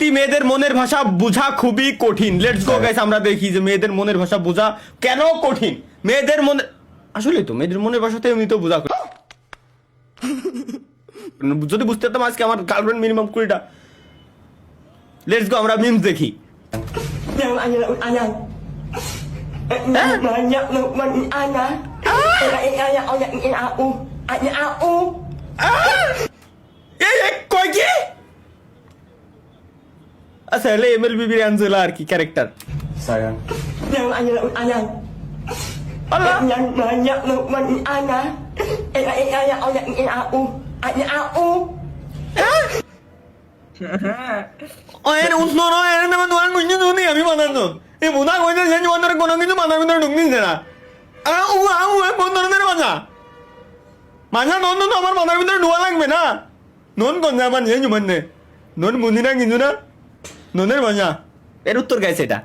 সত্যি মেয়েদের মনের ভাষা বোঝা খুবই কঠিন। লেটস গো গাইস, আমরা দেখি যে মেয়েদের মনের ভাষা বোঝা কেন কঠিন। মেয়েদের মনে আসলে তো মেয়েদের মনের ভাষাতে এমনি তো বোঝা কঠিন। যদি বুঝতে পারতাম আজকে আমার গার্লফ্রেন্ড মিনিমাম 20টা। লেটস গো, আমরা মিমস দেখি। Nhưng anh là anh mà nhận được mình anh á কয় কি? আচ্ছা এলে এমএলবিবির অ্যাঞ্জেলা আর কি character. Sayang. Nhưng anh là আল্লাহ nhận mà nhận được mình anh á Ayan, usno no, ayan naman tuwan ko nyo doon eh, kami manano. Eh, buta ko ito, siya yung ko nang ito, manang ito nung nila. Punta na naman na. Manya, non, আমার মাথার ভিতরে ঢোয়া লাগবে না। নন কোন যামান যে মানে নন বুঝি না কিছু না, ননের মজা। এর উত্তর গাইছে এটা।